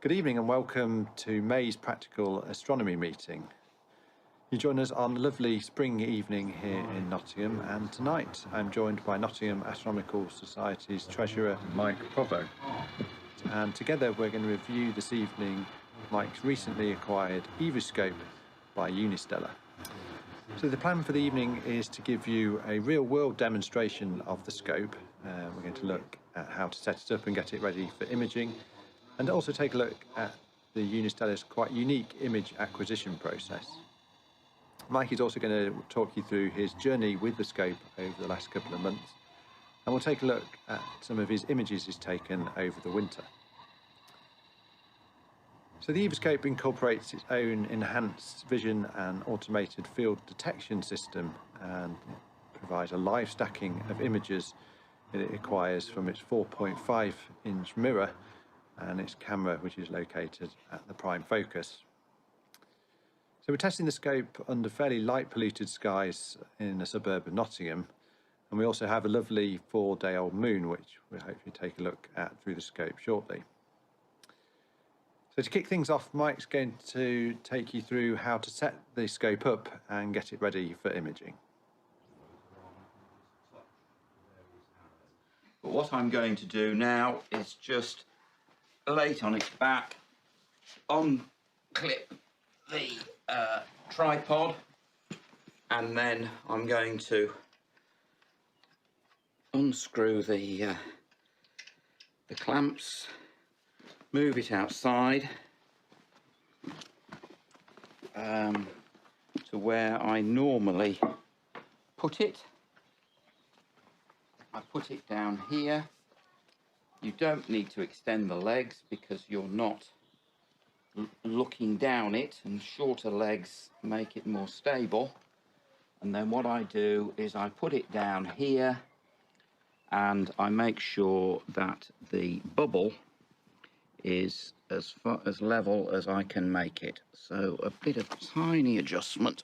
Good evening and welcome to May's practical astronomy meeting. You join us on a lovely spring evening here in Nottingham, and tonight I'm joined by Nottingham Astronomical Society's Treasurer Mike Provost, and together we're going to review this evening Mike's recently acquired eVscope by Unistellar. So the plan for the evening is to give you a real-world demonstration of the scope. We're going to look at how to set it up and get it ready for imaging, and also take a look at the Unistellar's quite unique image acquisition process. Mike is also going to talk you through his journey with the scope over the last couple of months, and we'll take a look at some of his images he's taken over the winter. So the eVscope incorporates its own enhanced vision and automated field detection system, and provides a live stacking of images that it acquires from its 4.5-inch mirror and its camera, which is located at the prime focus. So we're testing the scope under fairly light polluted skies in a suburb of Nottingham, and we also have a lovely 4-day-old moon, which we'll hopefully take a look at through the scope shortly. So to kick things off, Mike's going to take you through how to set the scope up and get it ready for imaging. But what I'm going to do now is just lay it on its back, unclip the tripod, and then I'm going to unscrew the clamps, move it outside to where I normally put it. I put it down here. You don't need to extend the legs because you're not looking down it, and shorter legs make it more stable. And then what I do is I put it down here and I make sure that the bubble is as level as I can make it. So a bit of tiny adjustment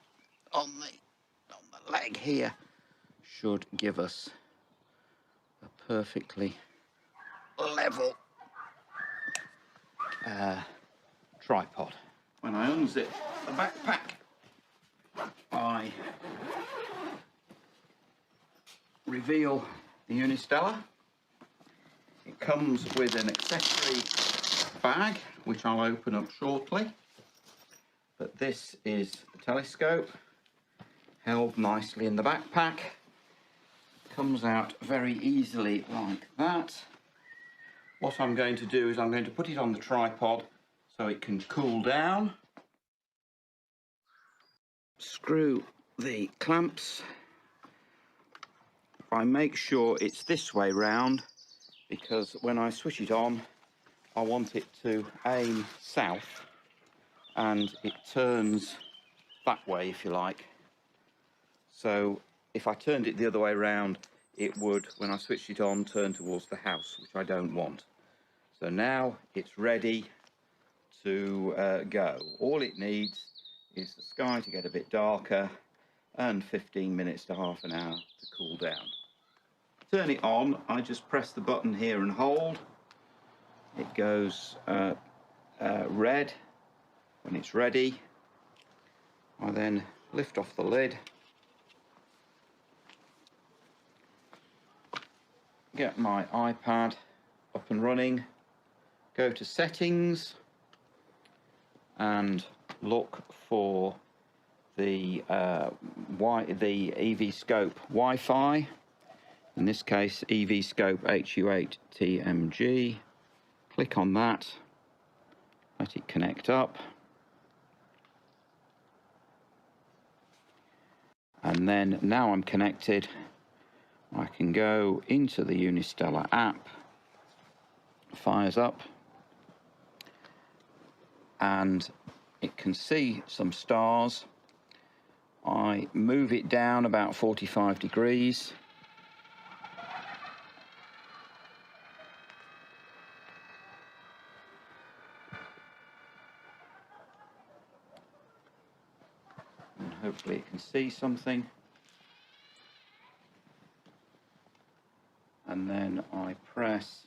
on the leg here should give us a perfectly level tripod. When I unzip the backpack, I reveal the Unistellar. It comes with an accessory bag, which I'll open up shortly. But this is the telescope, held nicely in the backpack. Comes out very easily like that. What I'm going to do is I'm going to put it on the tripod so it can cool down. Screw the clamps. I make sure it's this way round because when I switch it on, I want it to aim south, and it turns that way, if you like. So if I turned it the other way round, it would, when I switched it on, turn towards the house, which I don't want. So now it's ready to go. All it needs is the sky to get a bit darker and 15 minutes to half an hour to cool down. Turn it on, I just press the button here and hold. It goes red when it's ready. I then lift off the lid, get my iPad up and running, go to settings and look for the eVscope Wi-Fi. In this case, eVscope HU8TMG. Click on that, let it connect up, and then now I'm connected, I can go into the Unistellar app, fires up, and it can see some stars. I move it down about 45 degrees. And hopefully it can see something. And then I press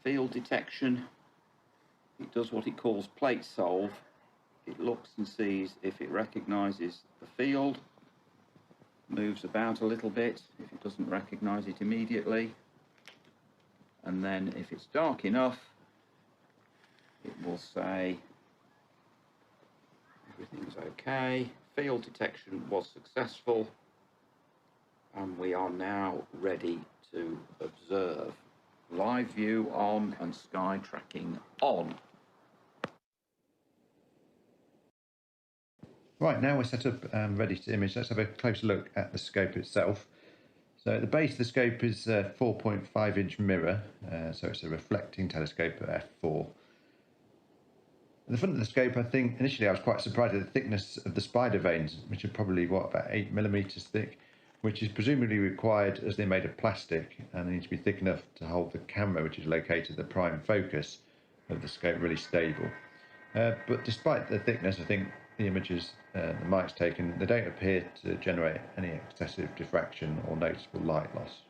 field detection. It does what it calls plate solve. It looks and sees if it recognises the field, moves about a little bit if it doesn't recognise it immediately, and then if it's dark enough, it will say everything's okay, field detection was successful, and we are now ready to observe. Live view on and sky tracking on. Right, now we're set up ready to image. Let's have a closer look at the scope itself. So at the base of the scope is a 4.5-inch mirror, so it's a reflecting telescope at f4. At the front of the scope, I think initially I was quite surprised at the thickness of the spider vanes, which are probably about 8 millimeters thick, which is presumably required as they're made of plastic and they need to be thick enough to hold the camera, which is located at the prime focus of the scope, really stable. But despite the thickness, I think the images the mic's taken, they don't appear to generate any excessive diffraction or noticeable light loss.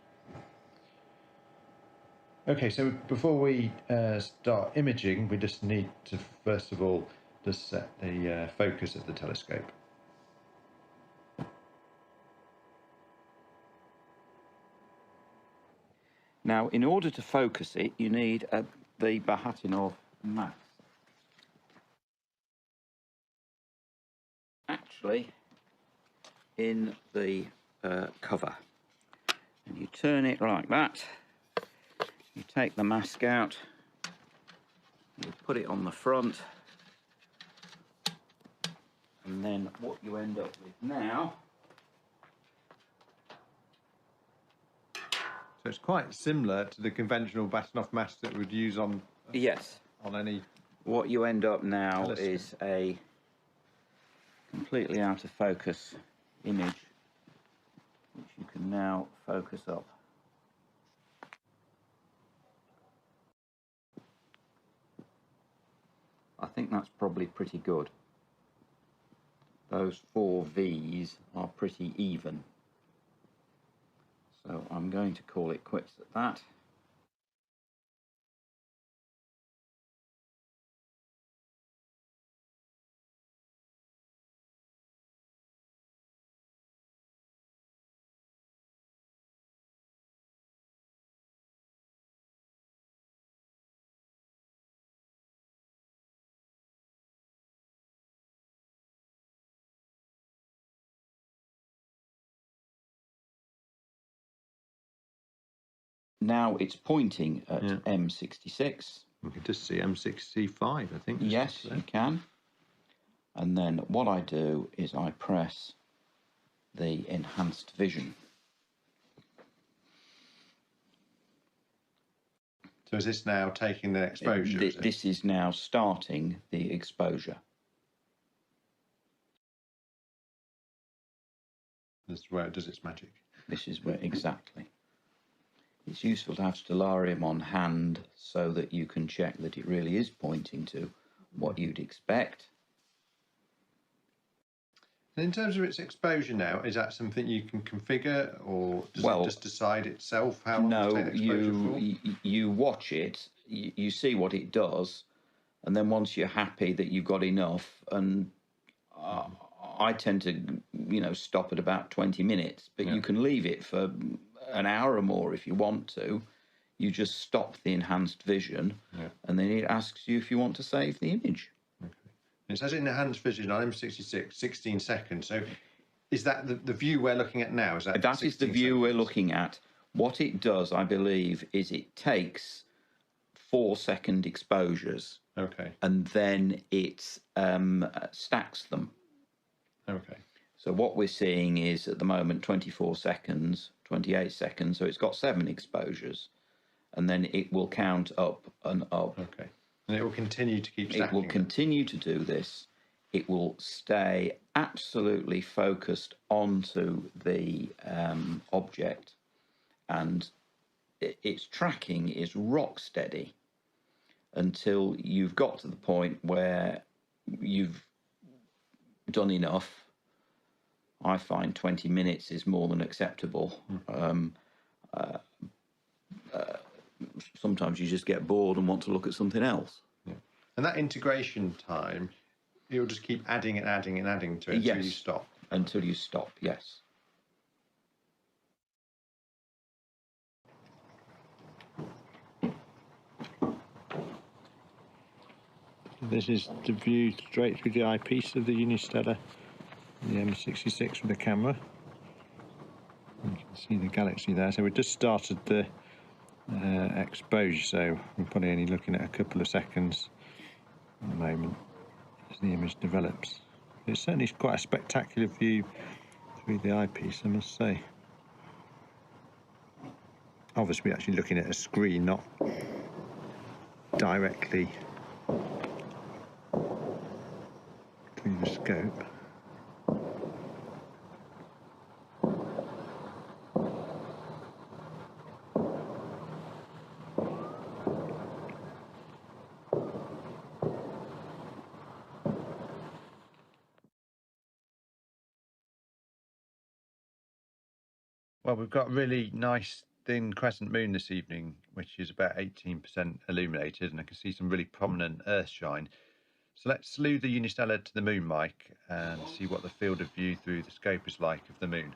Okay, so before we start imaging, we just need to first of all just set the focus of the telescope. Now, in order to focus it, you need the Bahatinov mask. Actually, in the cover, and you turn it like that. You take the mask out, you put it on the front, and then what you end up with now. So it's quite similar to the conventional Bahatinov mask that we'd use on Yes. On any. What you end up now telescope. is a completely out of focus image, which you can now focus up. I think that's probably pretty good. Those 4 V's are pretty even. So I'm going to call it quits at that. Now it's pointing at M66. We can just see M65, I think. Yes, you can. And then what I do is I press the enhanced vision. So is this now taking the exposure? This is now starting the exposure. This is where it does its magic. This is where, exactly. It's useful to have Stellarium on hand so that you can check that it really is pointing to what you'd expect. And in terms of its exposure now, is that something you can configure, or does it just decide itself how long to take exposure for? You watch it, you see what it does, and then once you're happy that you've got enough, and I tend to, stop at about 20 minutes, but you can leave it for an hour or more if you want to. You just stop the enhanced vision, and then it asks you if you want to save the image. Okay. It says enhanced vision on M66, 16 seconds. So is that the view we're looking at now? That is the view we're looking at. What it does, I believe, is it takes 4-second exposures. Okay. And then it stacks them. Okay. So what we're seeing is at the moment 24 seconds, 28 seconds, so it's got 7 exposures, and then it will count up and up. Okay. And it will continue to keep stacking. It will continue to do this. It will stay absolutely focused onto the object, and its tracking is rock steady until you've got to the point where you've done enough. I find 20 minutes is more than acceptable. sometimes you just get bored and want to look at something else. Yeah. And that integration time, you'll just keep adding and adding and adding to it until you stop. Until you stop, yes. This is the view straight through the eyepiece of the Unistellar, the M66 with the camera. You can see the galaxy there. So we just started the exposure, so we're probably only looking at a couple of seconds at the moment as the image develops. It's certainly quite a spectacular view through the eyepiece, I must say. Obviously we're actually looking at a screen, not directly through the scope. Well, we've got a really nice thin crescent moon this evening, which is about 18% illuminated, and I can see some really prominent earthshine. So let's slew the Unistellar to the moon, Mike, and see what the field of view through the scope is like of the moon.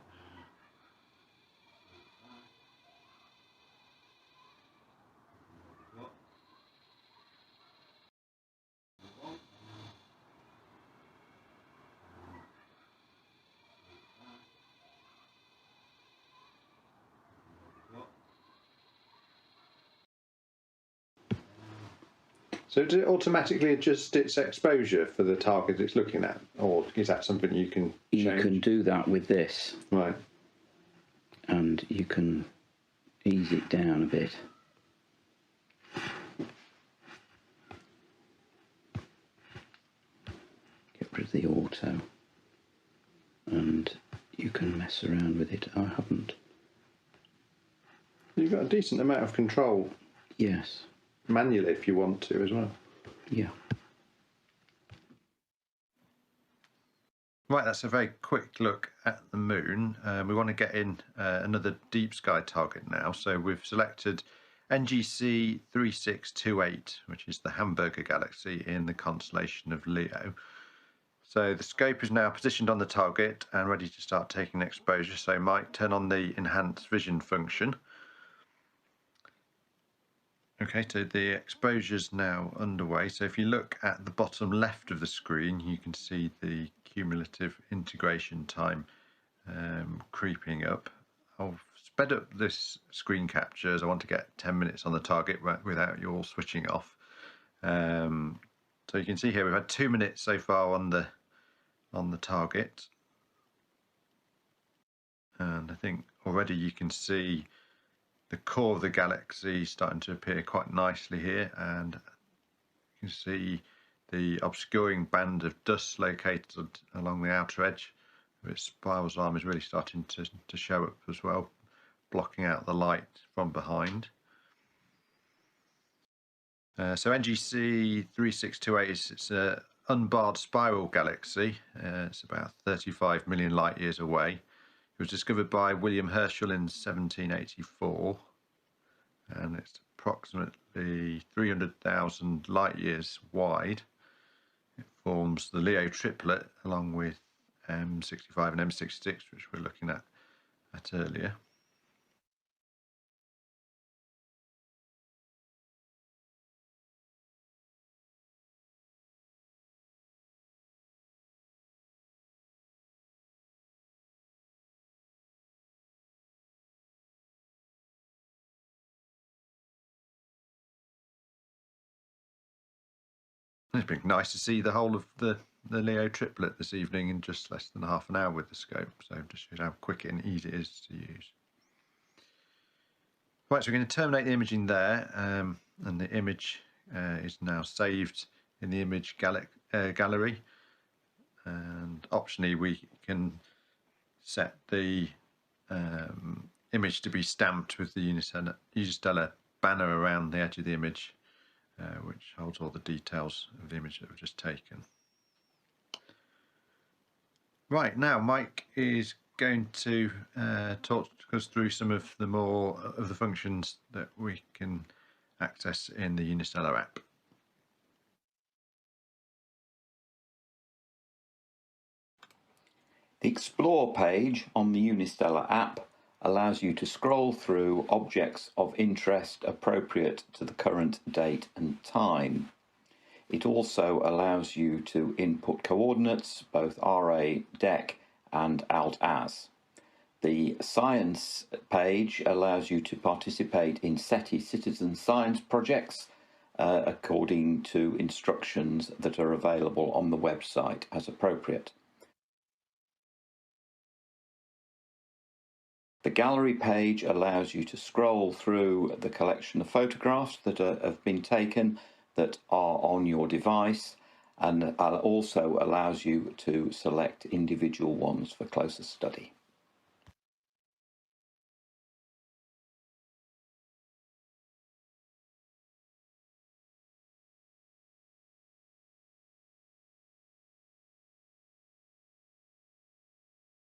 So does it automatically adjust its exposure for the target it's looking at, or is that something you can change? You can do that with this. Right. And you can ease it down a bit. Get rid of the auto. And you can mess around with it. I haven't. You've got a decent amount of control. Yes. Manually if you want to as well. Yeah. Right, that's a very quick look at the moon. We want to get in another deep sky target now. So we've selected NGC 3628, which is the Hamburger galaxy in the constellation of Leo. So the scope is now positioned on the target and ready to start taking exposure. So Mike, turn on the enhanced vision function. Okay, so the exposure is now underway. So if you look at the bottom left of the screen, you can see the cumulative integration time creeping up. I've sped up this screen capture as I want to get 10 minutes on the target without you all switching off. So you can see here we've had 2 minutes so far on the target, and I think already you can see the core of the galaxy starting to appear quite nicely here, and you can see the obscuring band of dust located along the outer edge of its spiral's arm is really starting to show up as well, blocking out the light from behind. So NGC 3628 it's an unbarred spiral galaxy. It's about 35 million light years away. It was discovered by William Herschel in 1784, and it's approximately 300,000 light years wide. It forms the Leo triplet along with M65 and M66, which we're looking at earlier. It's been nice to see the whole of the Leo triplet this evening in just less than half an hour with the scope, so just shows how quick and easy it is to use. Right, so we're going to terminate the imaging there, and the image is now saved in the image gallery, and optionally we can set the image to be stamped with the Unistellar banner around the edge of the image, which holds all the details of the image that we've just taken. Right, now Mike is going to talk us through some of the more of the functions that we can access in the Unistellar app. The Explore page on the Unistellar app allows you to scroll through objects of interest appropriate to the current date and time. It also allows you to input coordinates, both RA, DEC and Alt-AS. The Science page allows you to participate in SETI citizen science projects according to instructions that are available on the website as appropriate. The gallery page allows you to scroll through the collection of photographs that have been taken that are on your device, and also allows you to select individual ones for closer study.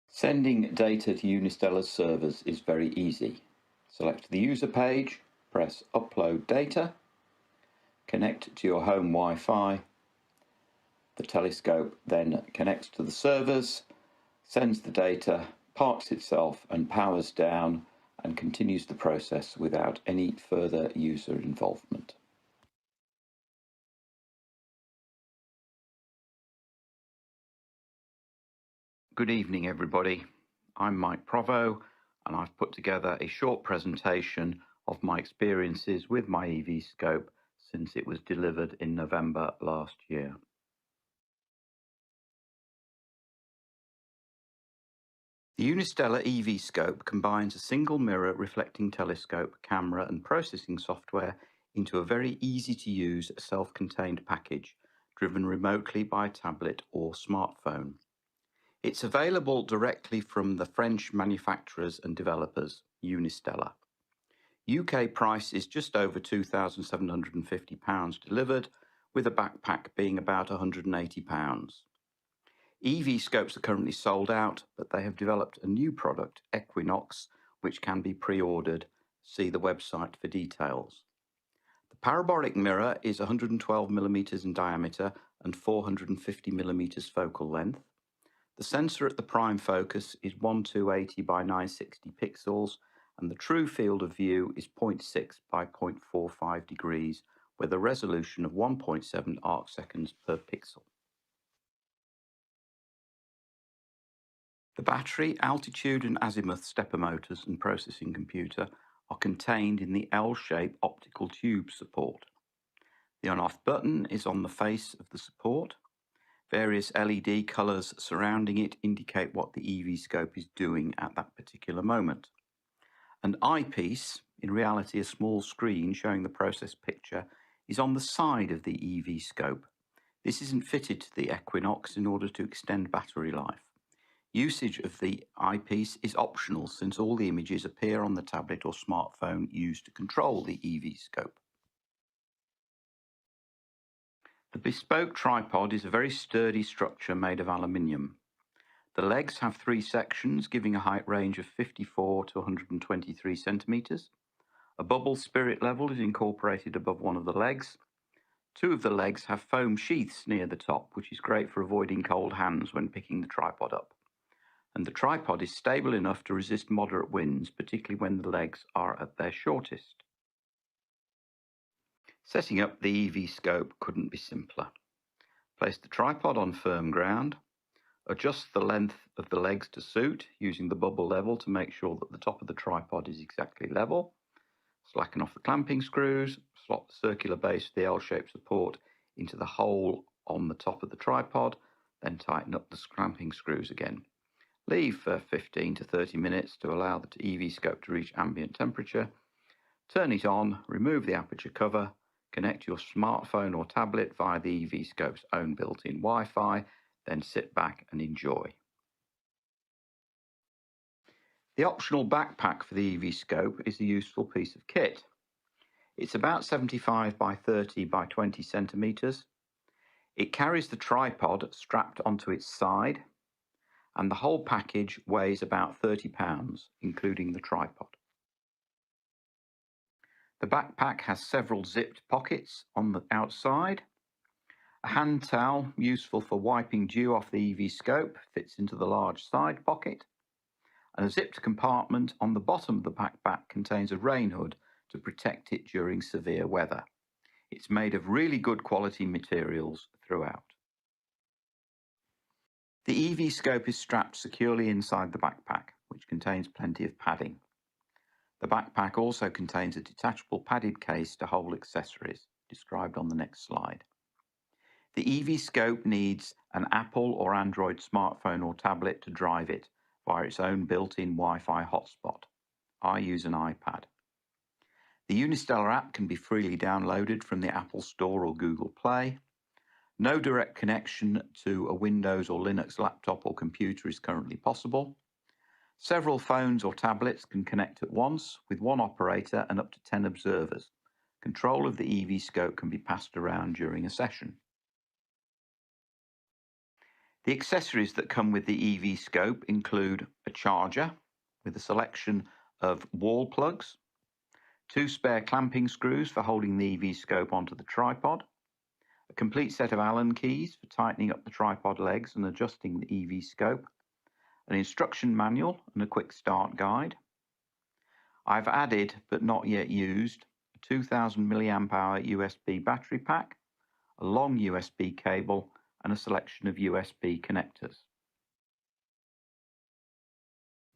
Sending data to Unistellar's servers is very easy. Select the user page, press Upload Data, connect to your home Wi-Fi. The telescope then connects to the servers, sends the data, parks itself and powers down, and continues the process without any further user involvement. Good evening, everybody. I'm Mike Provost, and I've put together a short presentation of my experiences with my eVscope since it was delivered in November last year. The Unistellar eVscope combines a single mirror reflecting telescope, camera and processing software into a very easy-to-use self-contained package driven remotely by tablet or smartphone. It's available directly from the French manufacturers and developers, Unistellar. UK price is just over £2,750 delivered, with a backpack being about £180. eVscopes are currently sold out, but they have developed a new product, Equinox, which can be pre-ordered. See the website for details. The parabolic mirror is 112mm in diameter and 450mm focal length. The sensor at the prime focus is 1280 by 960 pixels, and the true field of view is 0.6 by 0.45 degrees, with a resolution of 1.7 arcseconds per pixel. The battery, altitude and azimuth stepper motors and processing computer are contained in the L-shape optical tube support. The on-off button is on the face of the support. Various LED colours surrounding it indicate what the eVscope is doing at that particular moment. An eyepiece, in reality a small screen showing the process picture, is on the side of the eVscope. This isn't fitted to the Equinox in order to extend battery life. Usage of the eyepiece is optional since all the images appear on the tablet or smartphone used to control the eVscope. The bespoke tripod is a very sturdy structure made of aluminium. The legs have 3 sections giving a height range of 54 to 123 centimetres. A bubble spirit level is incorporated above one of the legs. 2 of the legs have foam sheaths near the top, which is great for avoiding cold hands when picking the tripod up. And the tripod is stable enough to resist moderate winds, particularly when the legs are at their shortest. Setting up the eVscope couldn't be simpler. Place the tripod on firm ground, adjust the length of the legs to suit using the bubble level to make sure that the top of the tripod is exactly level, slacken off the clamping screws, slot the circular base of the L-shaped support into the hole on the top of the tripod, then tighten up the clamping screws again. Leave for 15 to 30 minutes to allow the eVscope to reach ambient temperature. Turn it on, remove the aperture cover, connect your smartphone or tablet via the eVscope's own built-in Wi-Fi, then sit back and enjoy. The optional backpack for the eVscope is a useful piece of kit. It's about 75 by 30 by 20 centimetres. It carries the tripod strapped onto its side, and the whole package weighs about 30 pounds, including the tripod. The backpack has several zipped pockets on the outside. A hand towel, useful for wiping dew off the eVscope, fits into the large side pocket. And a zipped compartment on the bottom of the backpack contains a rain hood to protect it during severe weather. It's made of really good quality materials throughout. The eVscope is strapped securely inside the backpack, which contains plenty of padding. The backpack also contains a detachable padded case to hold accessories, described on the next slide. The eVscope needs an Apple or Android smartphone or tablet to drive it via its own built-in Wi-Fi hotspot. I use an iPad. The Unistellar App can be freely downloaded from the Apple Store or Google Play. No direct connection to a Windows or Linux laptop or computer is currently possible. Several phones or tablets can connect at once with one operator and up to 10 observers. Control of the eVscope can be passed around during a session. The accessories that come with the eVscope include a charger with a selection of wall plugs, 2 spare clamping screws for holding the eVscope onto the tripod, a complete set of Allen keys for tightening up the tripod legs and adjusting the eVscope, an instruction manual and a quick start guide. I've added, but not yet used, a 2000 mAh USB battery pack, a long USB cable, and a selection of USB connectors.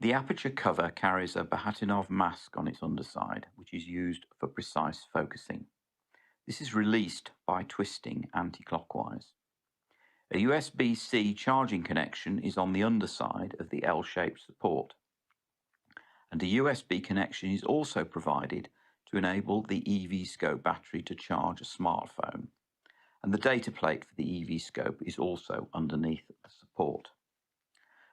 The aperture cover carries a Bahatinov mask on its underside, which is used for precise focusing. This is released by twisting anti-clockwise. A USB-C charging connection is on the underside of the L-shaped support, and a USB connection is also provided to enable the eVscope battery to charge a smartphone, and the data plate for the eVscope is also underneath the support.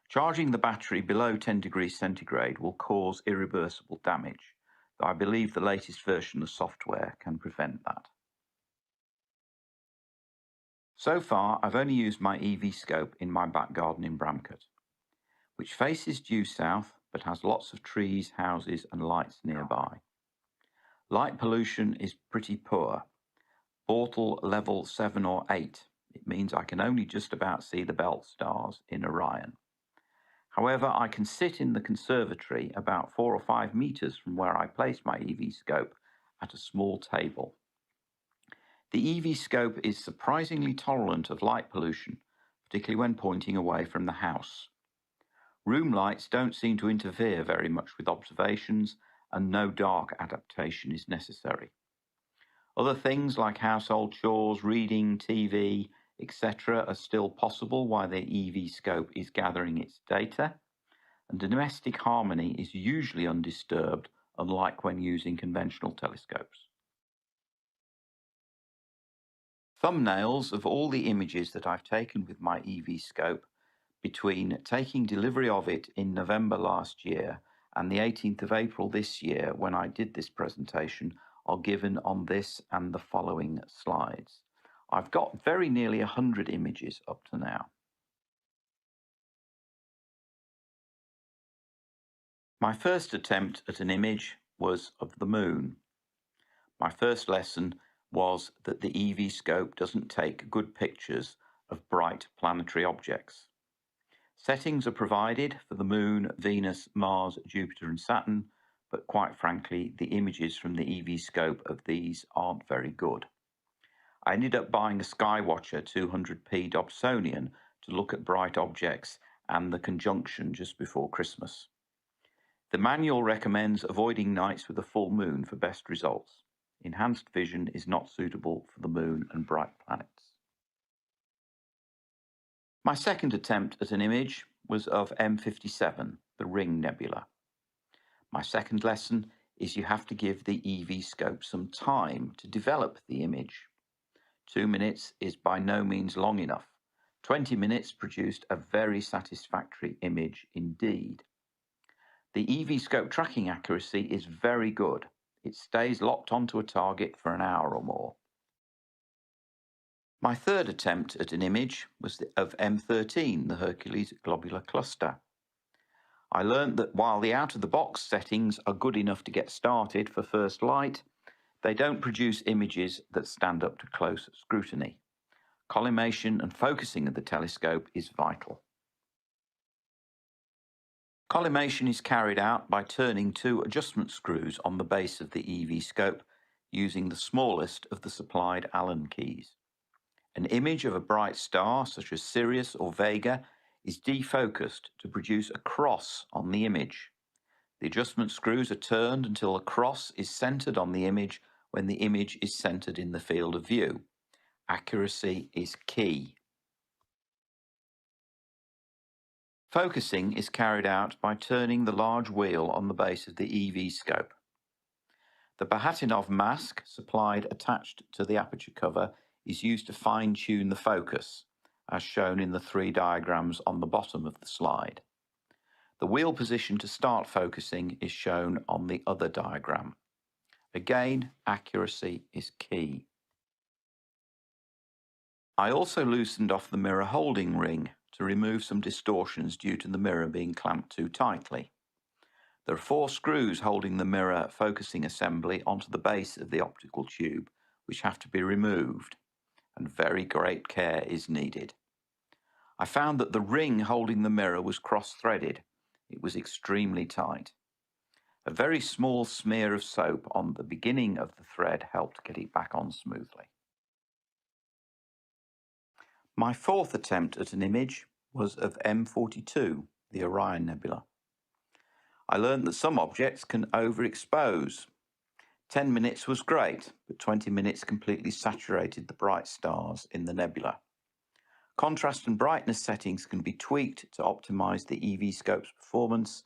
Charging the battery below 10 degrees centigrade will cause irreversible damage, though I believe the latest version of software can prevent that. So far, I've only used my eVscope in my back garden in Bramcote, which faces due south but has lots of trees, houses and lights nearby. Light pollution is pretty poor. Bortle level 7 or 8. It means I can only just about see the belt stars in Orion. However, I can sit in the conservatory about 4 or 5 meters from where I place my eVscope at a small table. The eVscope is surprisingly tolerant of light pollution, particularly when pointing away from the house. Room lights don't seem to interfere very much with observations, and no dark adaptation is necessary. Other things like household chores, reading, TV, etc. are still possible while the eVscope is gathering its data, and domestic harmony is usually undisturbed, unlike when using conventional telescopes. Thumbnails of all the images that I've taken with my eVscope between taking delivery of it in November last year and the 18th of April this year when I did this presentation are given on this and the following slides. I've got very nearly 100 images up to now. My first attempt at an image was of the moon. My first lesson was that the eVscope doesn't take good pictures of bright planetary objects. Settings are provided for the Moon, Venus, Mars, Jupiter and Saturn, but quite frankly, the images from the eVscope of these aren't very good. I ended up buying a Skywatcher 200p Dobsonian to look at bright objects and the conjunction just before Christmas. The manual recommends avoiding nights with a full moon for best results. Enhanced vision is not suitable for the moon and bright planets. My second attempt at an image was of M57, the Ring Nebula. My second lesson is you have to give the eVscope some time to develop the image. 2 minutes is by no means long enough. 20 minutes produced a very satisfactory image indeed. The eVscope tracking accuracy is very good. It stays locked onto a target for an hour or more. My third attempt at an image was of M13, the Hercules globular cluster. I learned that while the out-of-the-box settings are good enough to get started for first light, they don't produce images that stand up to close scrutiny. Collimation and focusing of the telescope is vital. Collimation is carried out by turning two adjustment screws on the base of the eVscope using the smallest of the supplied Allen keys. An image of a bright star, such as Sirius or Vega, is defocused to produce a cross on the image. The adjustment screws are turned until a cross is centered on the image when the image is centered in the field of view. Accuracy is key. Focusing is carried out by turning the large wheel on the base of the eVscope. The Bahatinov mask supplied attached to the aperture cover is used to fine-tune the focus, as shown in the three diagrams on the bottom of the slide. The wheel position to start focusing is shown on the other diagram. Again, accuracy is key. I also loosened off the mirror holding ring to remove some distortions due to the mirror being clamped too tightly. There are 4 screws holding the mirror focusing assembly onto the base of the optical tube, which have to be removed, and very great care is needed. I found that the ring holding the mirror was cross-threaded. It was extremely tight. A very small smear of soap on the beginning of the thread helped get it back on smoothly. My fourth attempt at an image was of M42, the Orion Nebula. I learned that some objects can overexpose. 10 minutes was great, but 20 minutes completely saturated the bright stars in the nebula. Contrast and brightness settings can be tweaked to optimize the eVscope's performance,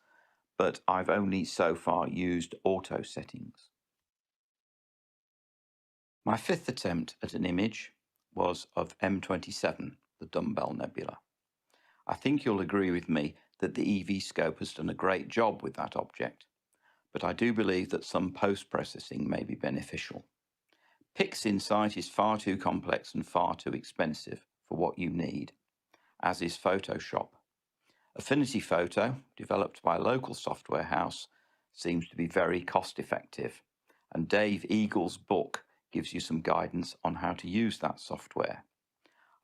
but I've only so far used auto settings. My fifth attempt at an image was of M27, the Dumbbell Nebula. I think you'll agree with me that the eVscope has done a great job with that object, but I do believe that some post-processing may be beneficial. PixInsight is far too complex and far too expensive for what you need, as is Photoshop. Affinity Photo, developed by a local software house, seems to be very cost-effective, and Dave Eagle's book gives you some guidance on how to use that software.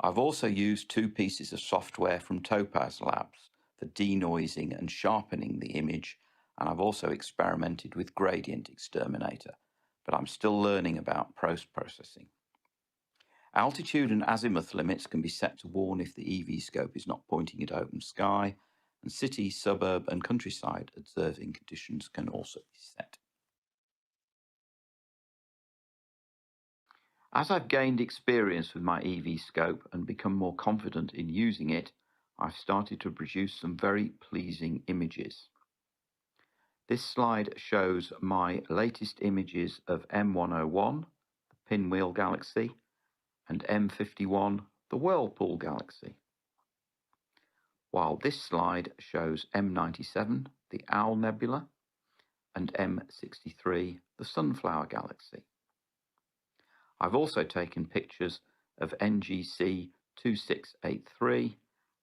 I've also used 2 pieces of software from Topaz Labs for denoising and sharpening the image, and I've also experimented with Gradient Exterminator, but I'm still learning about post-processing. Altitude and azimuth limits can be set to warn if the eVscope is not pointing at open sky, and city, suburb and countryside observing conditions can also be set. As I've gained experience with my eVscope and become more confident in using it, I've started to produce some very pleasing images. This slide shows my latest images of M101, the Pinwheel Galaxy, and M51, the Whirlpool Galaxy, while this slide shows M97, the Owl Nebula, and M63, the Sunflower Galaxy. I've also taken pictures of NGC 2683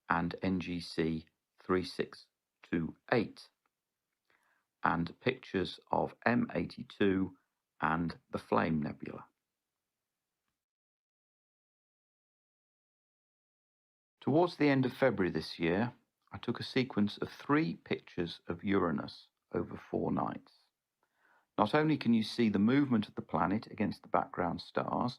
and NGC 3628, and pictures of M82 and the Flame Nebula. Towards the end of February this year, I took a sequence of 3 pictures of Uranus over 4 nights. Not only can you see the movement of the planet against the background stars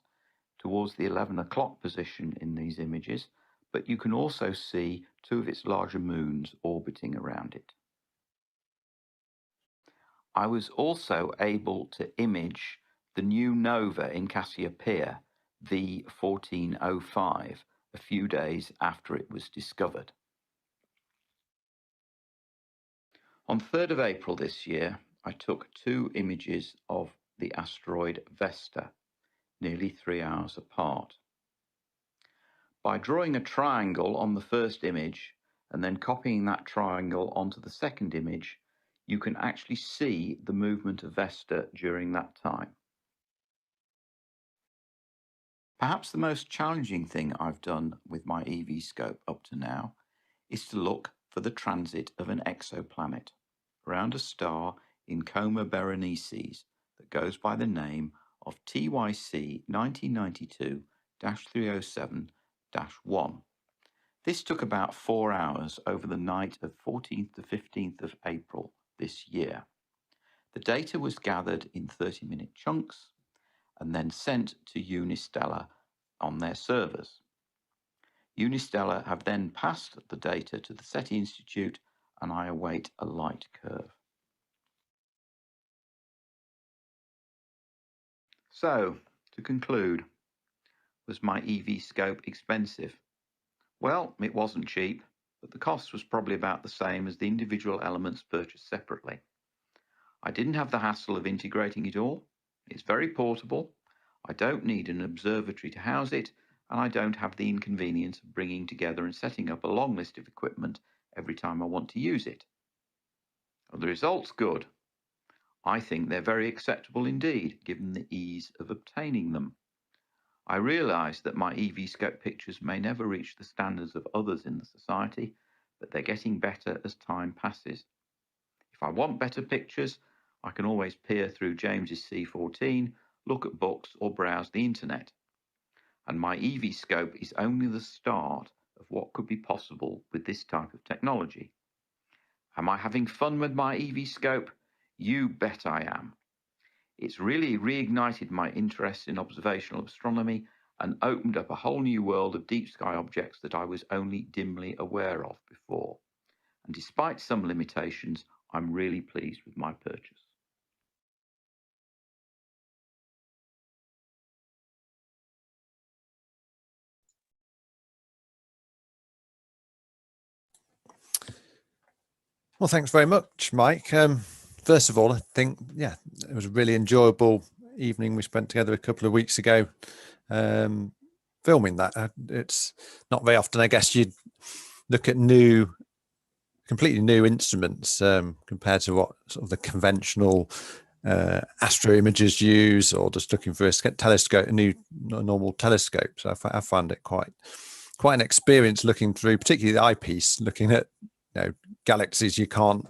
towards the 11 o'clock position in these images, but you can also see 2 of its larger moons orbiting around it. I was also able to image the new nova in Cassiopeia, V1405, a few days after it was discovered. On 3rd of April this year, I took 2 images of the asteroid Vesta, nearly 3 hours apart. By drawing a triangle on the first image and then copying that triangle onto the second image, you can actually see the movement of Vesta during that time. Perhaps the most challenging thing I've done with my eVscope up to now is to look for the transit of an exoplanet around a star in Coma Berenices that goes by the name of TYC 1992-307-1. This took about 4 hours over the night of 14th to 15th of April this year. The data was gathered in 30-minute chunks and then sent to Unistellar on their servers. Unistellar have then passed the data to the SETI Institute, and I await a light curve. So, to conclude, was my eVscope expensive? Well, it wasn't cheap, but the cost was probably about the same as the individual elements purchased separately. I didn't have the hassle of integrating it all. It's very portable. I don't need an observatory to house it, and I don't have the inconvenience of bringing together and setting up a long list of equipment every time I want to use it. Are the results good? I think they're very acceptable indeed, given the ease of obtaining them. I realise that my eVscope pictures may never reach the standards of others in the society, but they're getting better as time passes. If I want better pictures, I can always peer through James's C14, look at books, or browse the internet. And my eVscope is only the start of what could be possible with this type of technology. Am I having fun with my eVscope? You bet I am. It's really reignited my interest in observational astronomy and opened up a whole new world of deep sky objects that I was only dimly aware of before. And despite some limitations, I'm really pleased with my purchase. Well, thanks very much, Mike. First of all, I think, yeah, it was a really enjoyable evening we spent together a couple of weeks ago filming that. It's not very often, I guess, you'd look at completely new instruments compared to what sort of the conventional astro imagers use, or just looking for a telescope, a normal telescope. So I found it quite an experience looking through, particularly the eyepiece, looking at galaxies you can't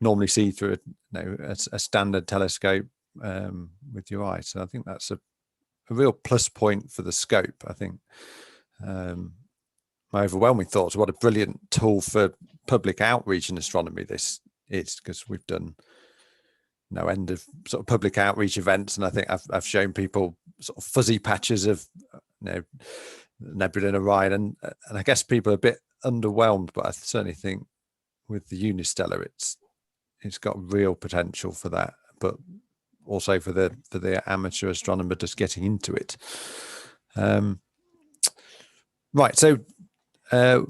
normally see through a standard telescope with your eye. So I think that's a real plus point for the scope. I think my overwhelming thoughts, what a brilliant tool for public outreach in astronomy this is, because we've done no end of sort of public outreach events, and I think I've shown people sort of fuzzy patches of nebula in Orion, and I guess people are a bit underwhelmed, but I certainly think with the Unistellar it's got real potential for that, but also for the amateur astronomer just getting into it. Right, so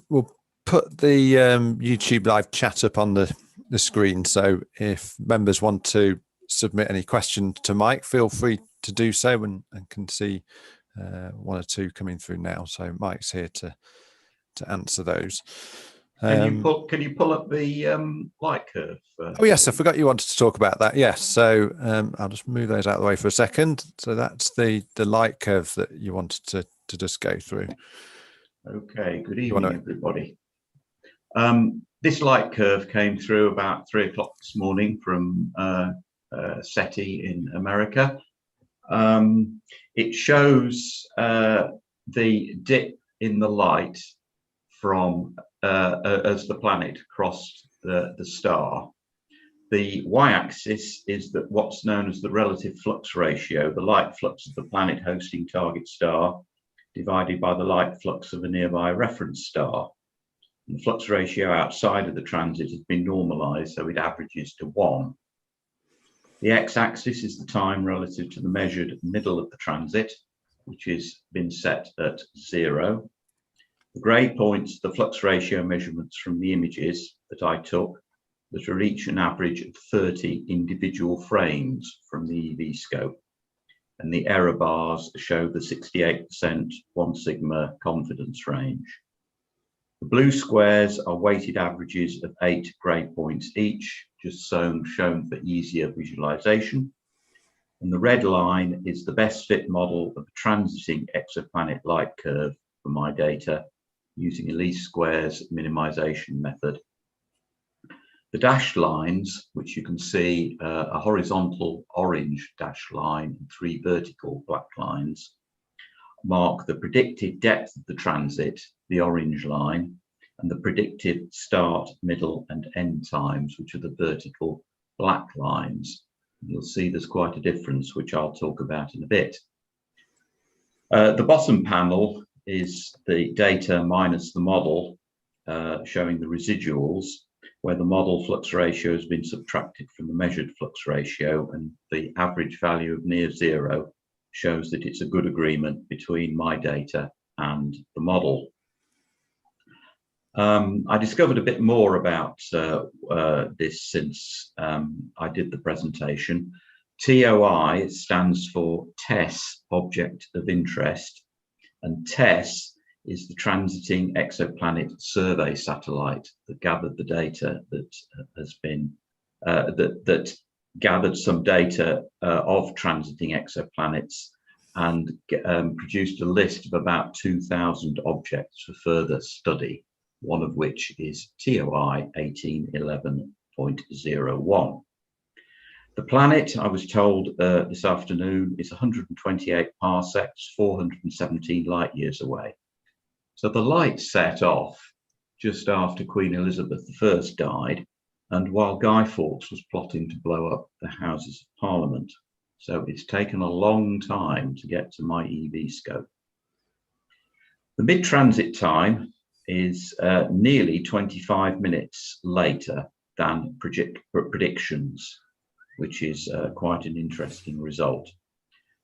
we'll put the YouTube live chat up on the screen, so if members want to submit any questions to Mike, feel free to do so, and can see one or two coming through now. So Mike's here to answer those. Can you pull up the light curve? Oh yes, I forgot you wanted to talk about that. Yes, so I'll just move those out of the way for a second. So that's the light curve that you wanted to just go through. Okay, good evening, everybody. This light curve came through about 3 o'clock this morning from SETI in America. It shows the dip in the light from as the planet crossed the star. The y-axis is what's known as the relative flux ratio, the light flux of the planet hosting target star divided by the light flux of a nearby reference star. And the flux ratio outside of the transit has been normalized, so it averages to 1. The x-axis is the time relative to the measured middle of the transit, which has been set at 0. The grey points, the flux ratio measurements from the images that I took, that are each an average of 30 individual frames from the eVscope. And the error bars show the 68% 1 sigma confidence range. The blue squares are weighted averages of 8 grey points each, just shown for easier visualization. And the red line is the best fit model of a transiting exoplanet light curve for my data using a least squares minimization method. The dashed lines, which you can see a horizontal orange dashed line and 3 vertical black lines, mark the predicted depth of the transit, the orange line, and the predicted start, middle, and end times, which are the vertical black lines. You'll see there's quite a difference, which I'll talk about in a bit. The bottom panel is the data minus the model, showing the residuals, where the model flux ratio has been subtracted from the measured flux ratio, and the average value of near zero shows that it's a good agreement between my data and the model. I discovered a bit more about this since I did the presentation. TOI stands for TESS, Object of Interest, and TESS is the Transiting Exoplanet Survey Satellite that gathered the data that has been, that gathered some data of transiting exoplanets and produced a list of about 2,000 objects for further study, one of which is TOI 1811.01. The planet, I was told this afternoon, is 128 parsecs, 417 light years away. So the light set off just after Queen Elizabeth I died, and while Guy Fawkes was plotting to blow up the Houses of Parliament. So it's taken a long time to get to my eVscope. The mid-transit time is nearly 25 minutes later than predictions, which is quite an interesting result.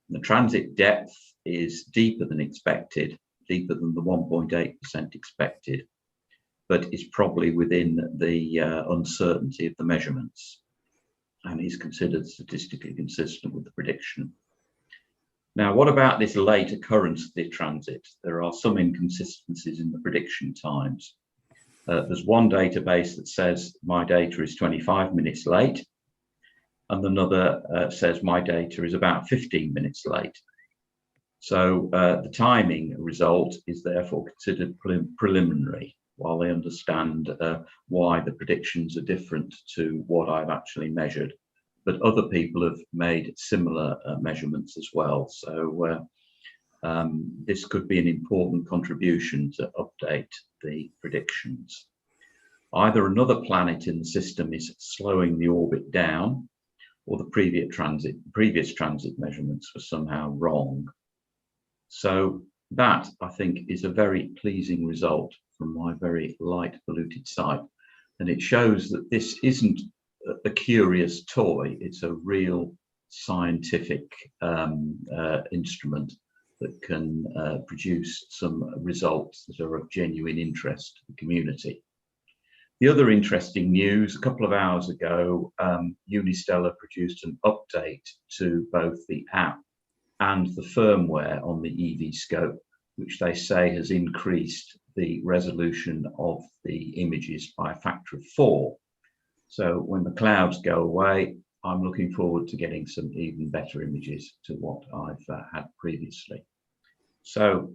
The transit depth is deeper than expected, deeper than the 1.8% expected, but is probably within the uncertainty of the measurements and is considered statistically consistent with the prediction. Now, what about this late occurrence of the transit? There are some inconsistencies in the prediction times. There's one database that says my data is 25 minutes late, and another says my data is about 15 minutes late. So the timing result is therefore considered preliminary, while they understand why the predictions are different to what I've actually measured. But other people have made similar measurements as well. So this could be an important contribution to update the predictions. Either another planet in the system is slowing the orbit down, or the previous transit measurements were somehow wrong. So that, I think, is a very pleasing result from my very light polluted site. And it shows that this isn't a curious toy, it's a real scientific instrument that can produce some results that are of genuine interest to the community. The other interesting news, a couple of hours ago, Unistellar produced an update to both the app and the firmware on the eVscope, which they say has increased the resolution of the images by a factor of 4. So when the clouds go away, I'm looking forward to getting some even better images to what I've had previously. So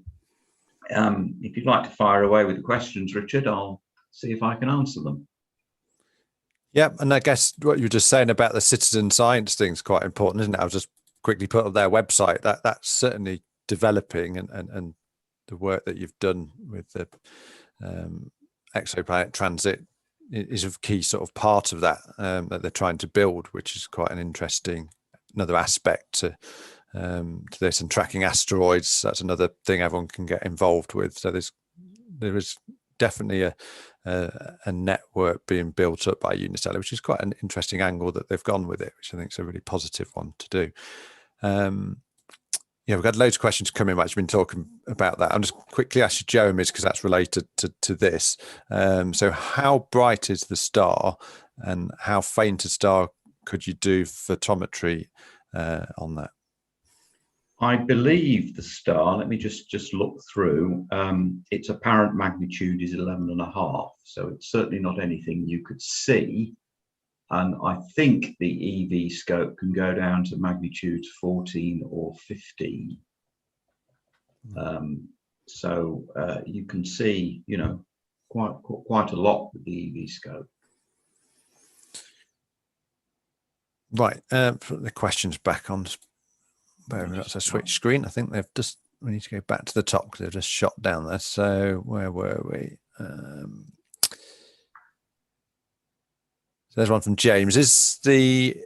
if you'd like to fire away with the questions, Richard, I'll see if I can answer them. Yeah, and I guess what you were just saying about the citizen science thing is quite important, isn't it? I'll just quickly put up their website. That's certainly developing, and the work that you've done with the exoplanet transit is a key sort of part of that that they're trying to build, which is quite an interesting another aspect to this. And tracking asteroids, that's another thing everyone can get involved with. So there is definitely a network being built up by Unistellar, which is quite an interesting angle that they've gone with it, which I think is a really positive one to do. Yeah, we've got loads of questions coming. I've been talking about that. I'll just quickly ask you, Jeremy, because that's related to this. So how bright is the star, and how faint a star could you do photometry on that? I believe the star, let me just look through, its apparent magnitude is 11.5, so it's certainly not anything you could see. And I think the eVscope can go down to magnitudes 14 or 15. So you can see, you know, quite a lot with the eVscope. Right, put the questions back on. That's a switch screen. I think they've just, we need to go back to the top because they've just shot down there. So where were we? So there's one from James. Is the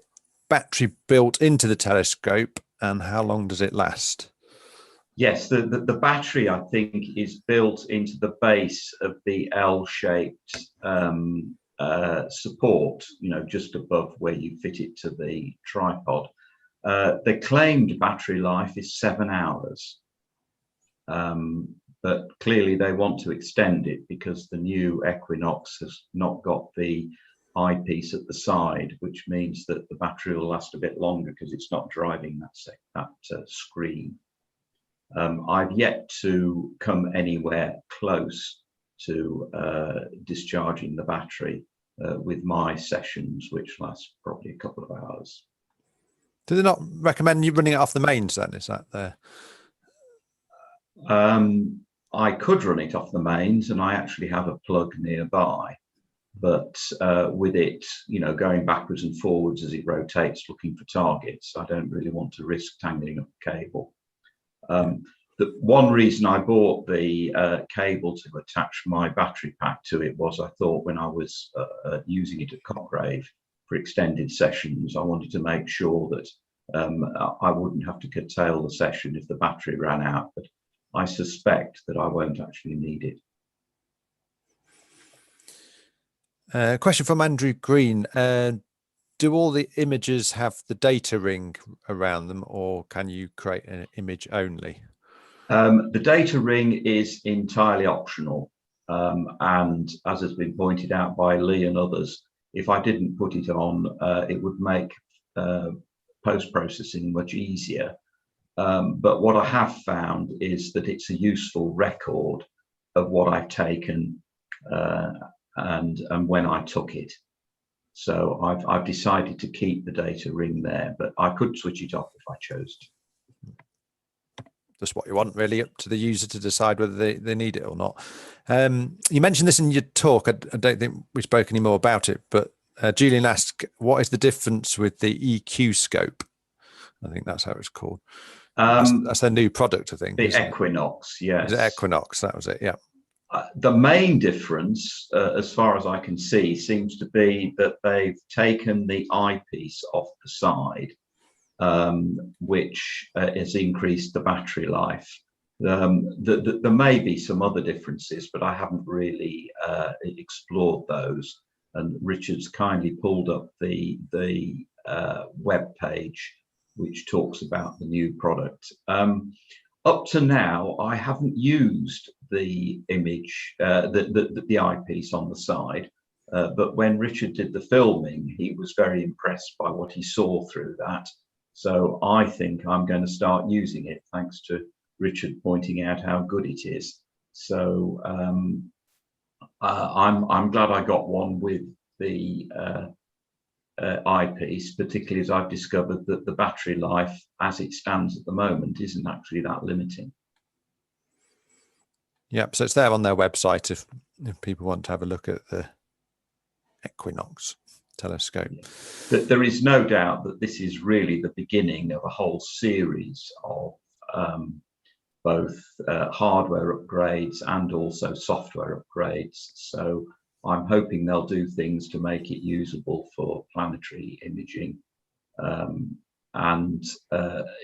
battery built into the telescope, and how long does it last? Yes, the battery, I think, is built into the base of the L-shaped support, you know, just above where you fit it to the tripod. The claimed battery life is 7 hours, but clearly they want to extend it because the new Equinox has not got the eyepiece at the side, which means that the battery will last a bit longer because it's not driving that screen. I've yet to come anywhere close to discharging the battery with my sessions, which last probably a couple of hours. Do they not recommend you running it off the mains then? Is that there? I could run it off the mains, and I actually have a plug nearby, but with it, you know, going backwards and forwards as it rotates looking for targets, I don't really want to risk tangling up the cable. The one reason I bought the cable to attach my battery pack to it was I thought when I was using it at Cochrave for extended sessions, I wanted to make sure that I wouldn't have to curtail the session if the battery ran out, but I suspect that I won't actually need it. Question from Andrew Green. Do all the images have the data ring around them, or can you create an image only? The data ring is entirely optional, and as has been pointed out by Lee and others, if I didn't put it on, it would make post-processing much easier. But what I have found is that it's a useful record of what I've taken and when I took it. So I've decided to keep the data ring there, but I could switch it off if I chose to. Just what you want, really, up to the user to decide whether they need it or not. You mentioned this in your talk. I don't think we spoke any more about it, but Julian asked, what is the difference with the eQscope? I think that's how it's called. That's their new product, I think. The Equinox, yes. The Equinox, that was it, yeah. The main difference, as far as I can see, seems to be that they've taken the eyepiece off the side, which has increased the battery life. There may be some other differences, but I haven't really explored those. And Richard's kindly pulled up the web page, which talks about the new product. Up to now, I haven't used the image, the eyepiece on the side, but when Richard did the filming, he was very impressed by what he saw through that. So I think I'm going to start using it, thanks to Richard pointing out how good it is. So I'm glad I got one with the eyepiece, particularly as I've discovered that the battery life as it stands at the moment isn't actually that limiting. Yep, so it's there on their website if people want to have a look at the Equinox telescope. Yeah. There is no doubt that this is really the beginning of a whole series of both hardware upgrades and also software upgrades. So I'm hoping they'll do things to make it usable for planetary imaging, and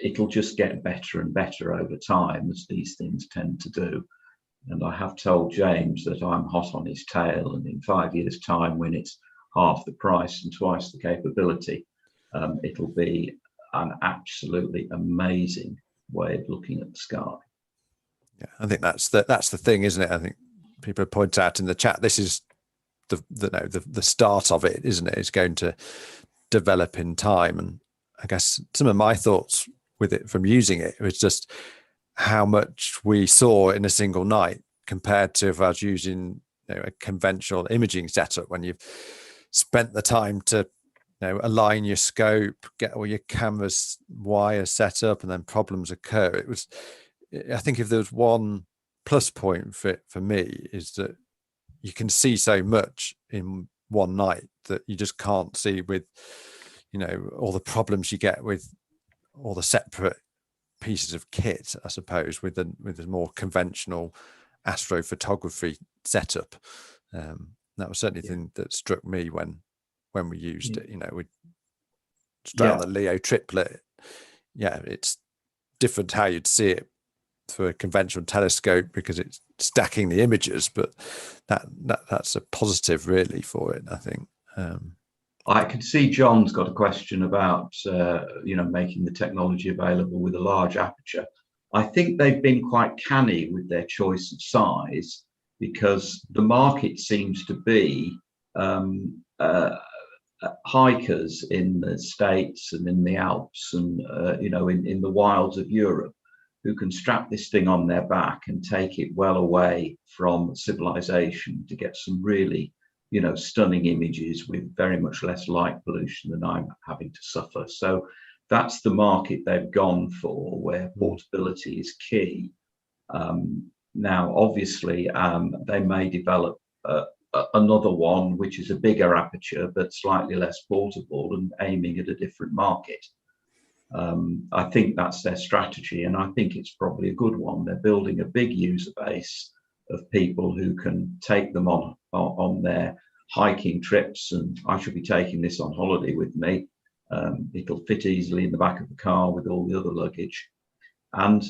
it'll just get better and better over time, as these things tend to do. And I have told James that I'm hot on his tail, and in 5 years' time, when it's half the price and twice the capability, it'll be an absolutely amazing way of looking at the sky. Yeah, I think that's the thing, isn't it? I think people point out in the chat, this is the start of it, isn't it? It's going to develop in time. And I guess some of my thoughts with it from using it was just how much we saw in a single night compared to if I was using a conventional imaging setup, when you've spent the time to align your scope, get all your cameras wires set up, and then problems occur. I think if there was one plus point for me, is that you can see so much in one night that you just can't see with, all the problems you get with all the separate pieces of kit, I suppose, with the more conventional astrophotography setup. That was certainly the thing that struck me when we used it. We straight on the Leo triplet. Yeah, it's different how you'd see it for a conventional telescope because it's stacking the images, but that's a positive really for it, I think. I can see John's got a question about making the technology available with a large aperture. I think they've been quite canny with their choice of size, because the market seems to be hikers in the States and in the Alps and in the wilds of Europe, who can strap this thing on their back and take it well away from civilization to get some really stunning images with very much less light pollution than I'm having to suffer. So that's the market they've gone for, where portability is key. Now, obviously, they may develop another one, which is a bigger aperture, but slightly less portable and aiming at a different market. I think that's their strategy, and I think it's probably a good one. They're building a big user base of people who can take them on their hiking trips, and I should be taking this on holiday with me. It'll fit easily in the back of the car with all the other luggage, and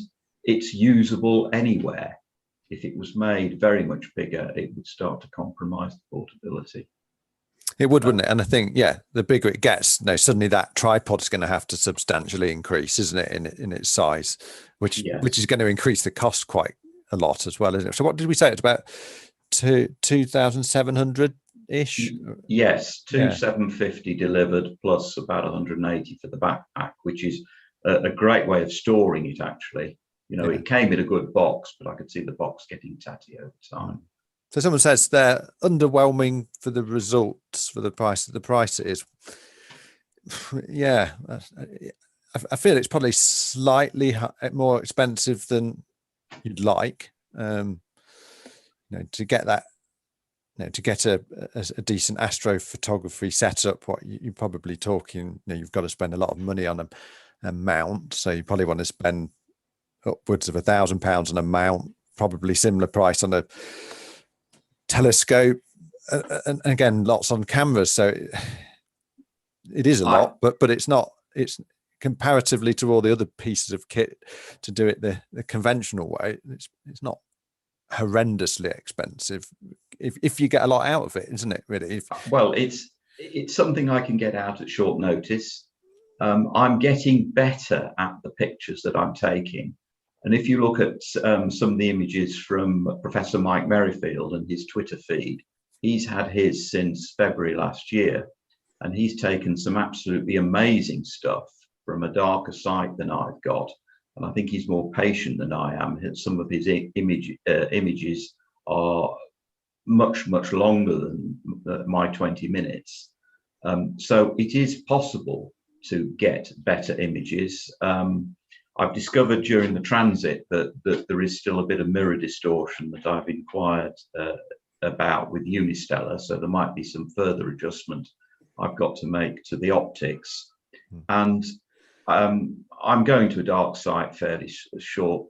it's usable anywhere. If it was made very much bigger, it would start to compromise the portability. It would, wouldn't it? And I think, the bigger it gets, suddenly that tripod's going to have to substantially increase, isn't it, in its size, which is going to increase the cost quite a lot as well, isn't it? So what did we say? It's about 2,700-ish? Yes, 2,750 delivered, plus about 180 for the backpack, which is a great way of storing it, actually. It came in a good box, but I could see the box getting tatty over time. So someone says they're underwhelming for the results, for the price it is. Yeah, I feel it's probably slightly more expensive than you'd like. To get that, to get a decent astrophotography setup, what you're probably talking, you've got to spend a lot of money on a mount. So you probably want to spend upwards of £1,000 on a mount, probably similar price on a telescope, and again, lots on cameras. So it is a lot, but it's not. It's comparatively to all the other pieces of kit to do it the conventional way. It's not horrendously expensive if you get a lot out of it, isn't it? Really. Well, it's something I can get out at short notice. I'm getting better at the pictures that I'm taking. And if you look at some of the images from Professor Mike Merrifield and his Twitter feed, he's had his since February last year, and he's taken some absolutely amazing stuff from a darker site than I've got. And I think he's more patient than I am. Some of his images are much, much longer than my 20 minutes. So it is possible to get better images. I've discovered during the transit that there is still a bit of mirror distortion that I've inquired about with Unistellar, so there might be some further adjustment I've got to make to the optics. And I'm going to a dark site fairly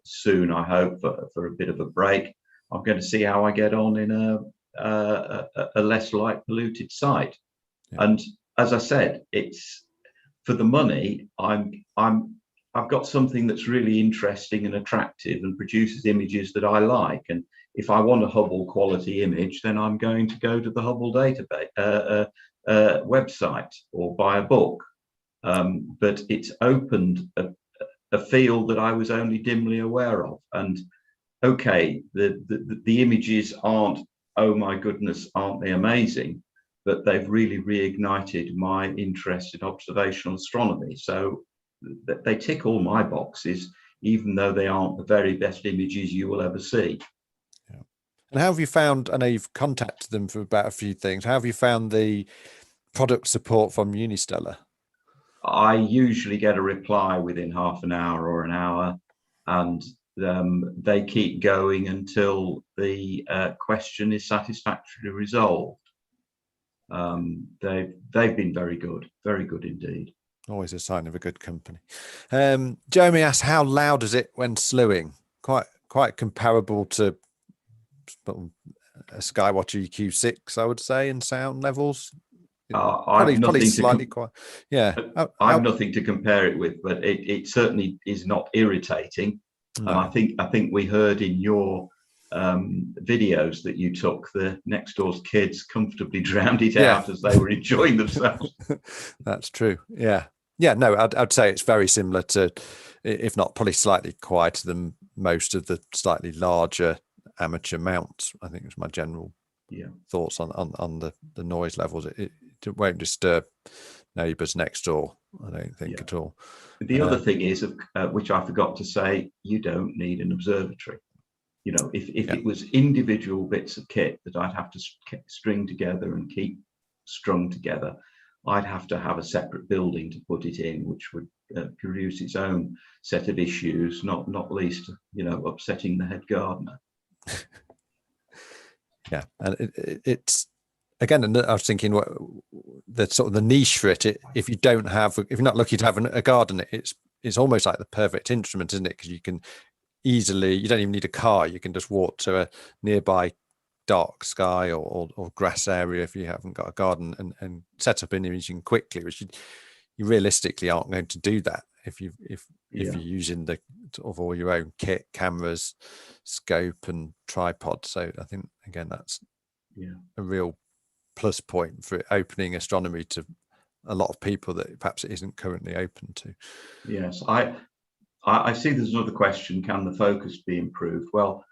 soon, I hope, for a bit of a break. I'm going to see how I get on in a less light polluted site. And as I said, it's for the money. I've got something that's really interesting and attractive and produces images that I like. And if I want a Hubble quality image, then I'm going to go to the Hubble database website or buy a book. But it's opened a field that I was only dimly aware of. And okay, the images aren't, oh my goodness, aren't they amazing? But they've really reignited my interest in observational astronomy. So they tick all my boxes, even though they aren't the very best images you will ever see. And how have you found, I know you've contacted them for about a few things, how have you found the product support from Unistellar? I usually get a reply within half an hour or an hour, and they keep going until the question is satisfactorily resolved. They've been very good indeed. Always a sign of a good company. Jeremy asks, how loud is it when slewing? Quite comparable to a Skywatcher EQ6, I would say, in sound levels. Probably slightly quiet. Yeah, I've nothing to compare it with, but it certainly is not irritating. No. And I think we heard in your videos that you took, the next door's kids comfortably drowned it out as they were enjoying themselves. That's true. Yeah. No, I'd say it's very similar to, if not probably slightly quieter than most of the slightly larger amateur mounts. I think it's my general thoughts on the noise levels. It won't disturb neighbours next door, I don't think at all. The other thing is, which I forgot to say, you don't need an observatory. You know, if it was individual bits of kit that I'd have to string together and keep strung together, I'd have to have a separate building to put it in, which would produce its own set of issues, not least, you know, upsetting the head gardener. Yeah, and it's again, I was thinking what the sort of the niche for it. If you're not lucky to have a garden, it's almost like the perfect instrument, isn't it? Because you can easily, you don't even need a car. You can just walk to a nearby dark sky or grass area if you haven't got a garden and set up an imaging quickly, which you realistically aren't going to do that if you're using the sort of all your own kit, cameras, scope and tripod. So I think again that's a real plus point for opening astronomy to a lot of people that perhaps it isn't currently open to. Yes, I see there's another question: can the focus be improved? Well,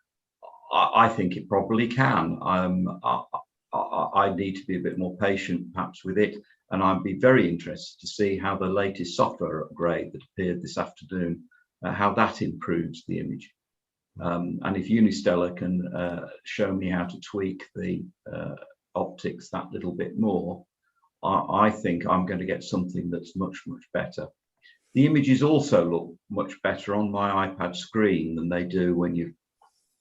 I think it probably can. I need to be a bit more patient perhaps with it, and I'd be very interested to see how the latest software upgrade that appeared this afternoon, how that improves the image. And if Unistellar can show me how to tweak the optics that little bit more, I think I'm going to get something that's much better. The images also look much better on my iPad screen than they do when you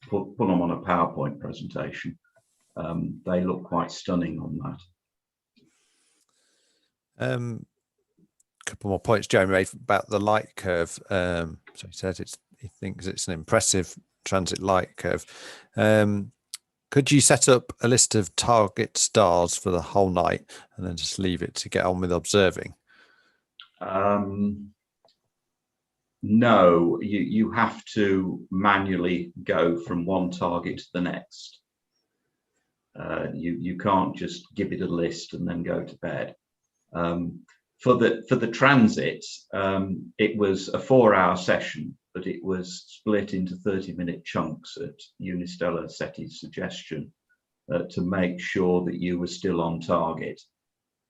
put them on a PowerPoint presentation. They look quite stunning on that. Couple more points Jeremy made about the light curve. So he says he thinks it's an impressive transit light curve. Could you set up a list of target stars for the whole night and then just leave it to get on with observing? No, you have to manually go from one target to the next. You can't just give it a list and then go to bed. For the transits, it was a 4-hour session, but it was split into 30-minute chunks at Unistellar SETI's suggestion to make sure that you were still on target.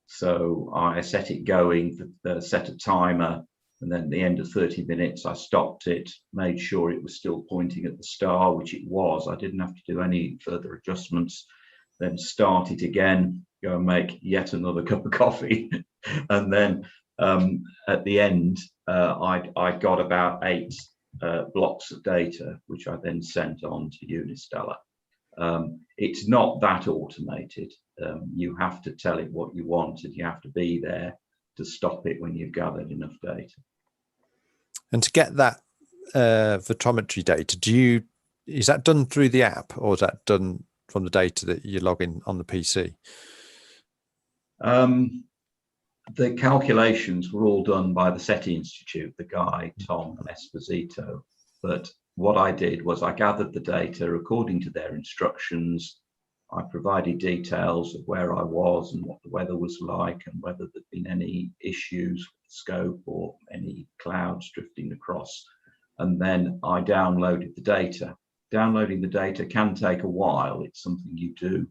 So I set it going, set a timer, and then at the end of 30 minutes, I stopped it, made sure it was still pointing at the star, which it was. I didn't have to do any further adjustments. Then start it again, go and make yet another cup of coffee. And then at the end, I got about 8 blocks of data, which I then sent on to Unistellar. It's not that automated. You have to tell it what you want, and you have to be there to stop it when you've gathered enough data. And to get that photometry data, is that done through the app, or is that done from the data that you log in on the PC? The calculations were all done by the SETI Institute, the guy, Tom Esposito. But what I did was I gathered the data according to their instructions. I provided details of where I was and what the weather was like and whether there'd been any issues with the scope or any clouds drifting across. And then I downloaded the data. Downloading the data can take a while. It's something you do,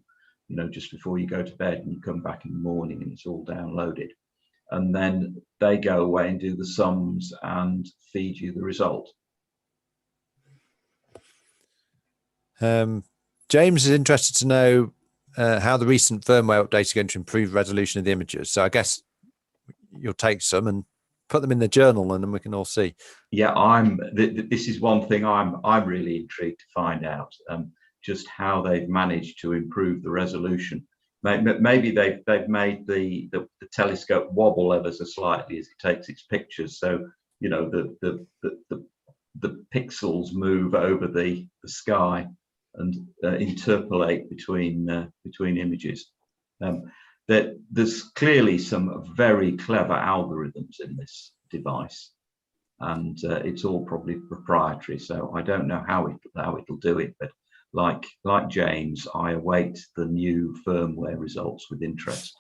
just before you go to bed, and you come back in the morning and it's all downloaded. And then they go away and do the sums and feed you the result. James is interested to know how the recent firmware updates are going to improve resolution of the images. So I guess you'll take some and put them in the journal, and then we can all see. Yeah, this is one thing I'm really intrigued to find out, just how they've managed to improve the resolution. Maybe they've made the telescope wobble ever so slightly as it takes its pictures, so you know the pixels move over the sky and interpolate between images. There's clearly some very clever algorithms in this device, and it's all probably proprietary. So I don't know how it'll do it, but like James, I await the new firmware results with interest.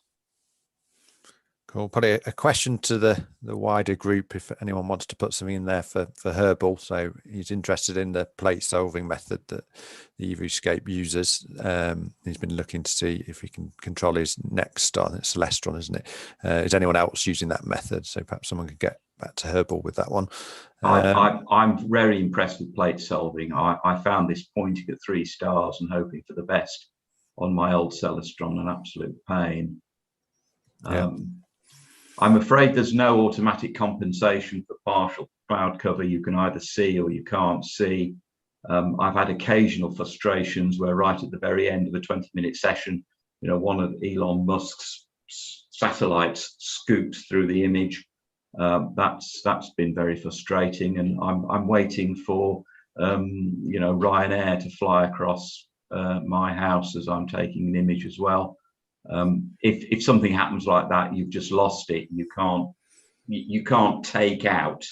Cool. Probably a question to the wider group, if anyone wants to put something in there for Herbal. So he's interested in the plate solving method that the eVscope uses. He's been looking to see if he can control his next star. It's Celestron, isn't it? Is anyone else using that method? So perhaps someone could get back to Herbal with that one. I'm very impressed with plate solving. I found this pointing at 3 stars and hoping for the best on my old Celestron an absolute pain. Yeah. I'm afraid there's no automatic compensation for partial cloud cover. You can either see or you can't see. I've had occasional frustrations where right at the very end of a 20-minute session, you know, one of Elon Musk's satellites scoops through the image. That's been very frustrating, and I'm waiting for you know, Ryanair to fly across my house as I'm taking an image as well. If something happens like that, you've just lost it. You can't take out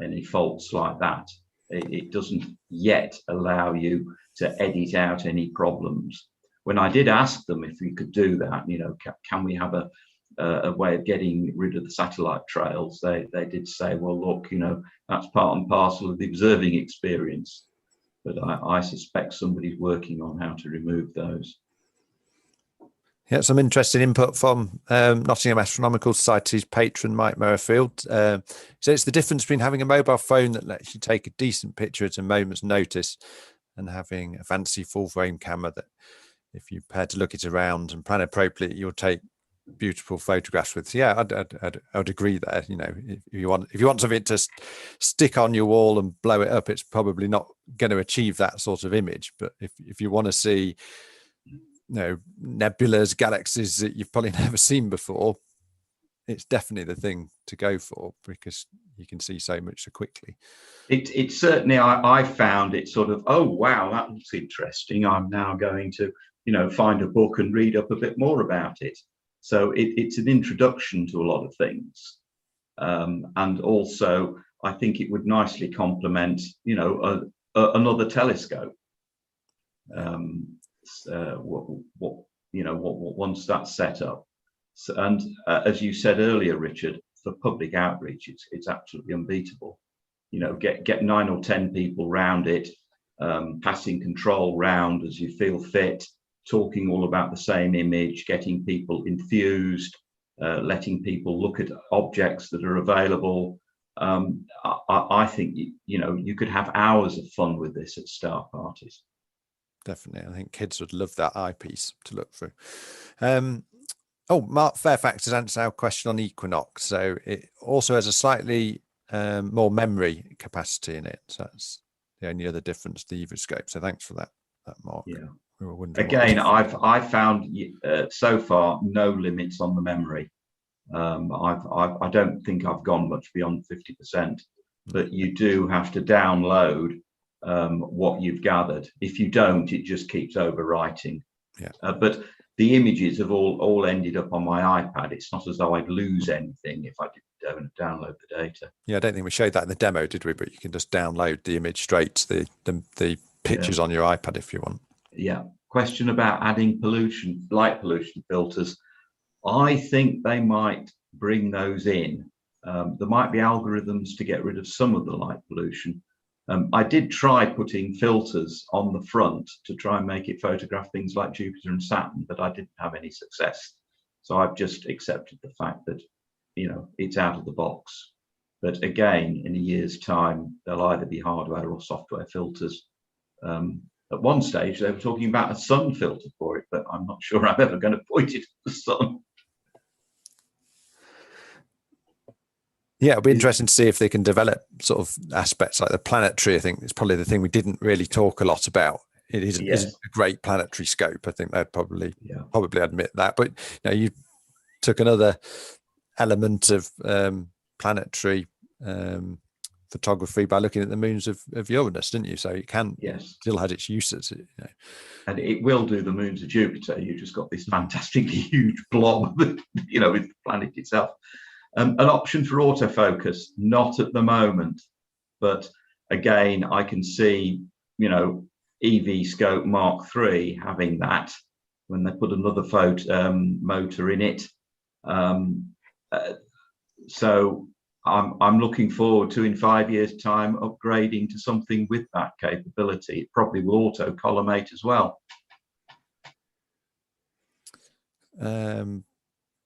any faults like that. It doesn't yet allow you to edit out any problems. When I did ask them if we could do that, you know, can we have a way of getting rid of the satellite trails, they did say, well, look, you know, that's part and parcel of the observing experience. But I suspect somebody's working on how to remove those. Yeah, some interesting input from Nottingham Astronomical Society's patron, Mike Merrifield. So it's the difference between having a mobile phone that lets you take a decent picture at a moment's notice and having a fancy full-frame camera that, if you prepare to look it around and plan appropriately, you'll take beautiful photographs with. So yeah, I'd agree there. You know, if you want something to stick on your wall and blow it up, it's probably not going to achieve that sort of image. But if you want to see, you know, nebulas, galaxies that you've probably never seen before, it's definitely the thing to go for, because you can see so much so quickly. It certainly, I found it sort of, oh wow, that looks interesting. I'm now going to, you know, find a book and read up a bit more about it. So it's an introduction to a lot of things, and also I think it would nicely complement, you know, another telescope. Once that's set up, so, and as you said earlier, Richard, for public outreach, it's absolutely unbeatable. You know, get 9 or 10 people round it, passing control round as you feel fit, talking all about the same image, getting people enthused, letting people look at objects that are available. I think you know, you could have hours of fun with this at star parties. Definitely. I think kids would love that eyepiece to look through. Mark Fairfax has answered our question on Equinox. So it also has a slightly more memory capacity in it. So that's the only other difference to the eVscope. So thanks for that Mark. Yeah. Again, I've found so far no limits on the memory. I don't think I've gone much beyond 50%, but you do have to download what you've gathered. If you don't, it just keeps overwriting. Yeah. But the images have all ended up on my iPad. It's not as though I'd lose anything if I didn't download the data. Yeah, I don't think we showed that in the demo, did we? But you can just download the image straight to the pictures on your iPad if you want. Yeah. Question about adding light pollution filters. I think they might bring those in. There might be algorithms to get rid of some of the light pollution. I did try putting filters on the front to try and make it photograph things like Jupiter and Saturn, but I didn't have any success. So I've just accepted the fact that, you know, it's out of the box. But again, in a year's time, there'll either be hardware or software filters At one stage, they were talking about a sun filter for it, but I'm not sure I'm ever going to point it at the sun. Yeah, it'll be interesting to see if they can develop sort of aspects like the planetary. I think it's probably the thing we didn't really talk a lot about. It isn't a great planetary scope. I think they'd probably admit that. But you took another element of planetary photography by looking at the moons of Uranus, didn't you? So it can still had its uses. And it will do the moons of Jupiter. You just got this fantastically huge blob, with the planet itself. An option for autofocus, not at the moment, but again, I can see, eVscope Mark III having that when they put another motor in it. So I'm looking forward to, in 5 years' time, upgrading to something with that capability. It probably will auto-collimate as well.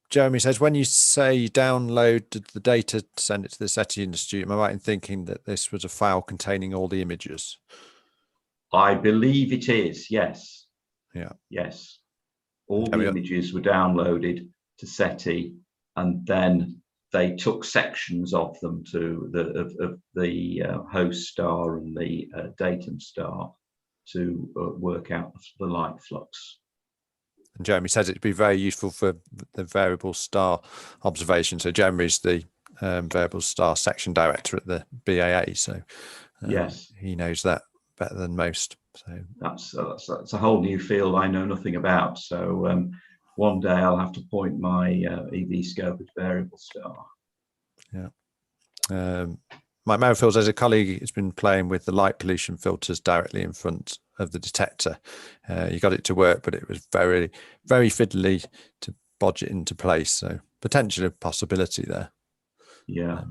Jeremy says, when you say download the data to send it to the SETI Institute, am I right in thinking that this was a file containing all the images? I believe it is, yes. Yeah. Yes. All the images were downloaded to SETI, and then they took sections of them to the host star and the datum star to work out the light flux. And Jeremy says it'd be very useful for the variable star observation. So Jeremy's the variable star section director at the BAA, so he knows that better than most. So that's a whole new field I know nothing about. So one day I'll have to point my eVscope at variable star. Yeah. Mike Merrifield says a colleague has been playing with the light pollution filters directly in front of the detector. You got it to work, but it was very, very fiddly to bodge it into place. So potentially a possibility there. Yeah.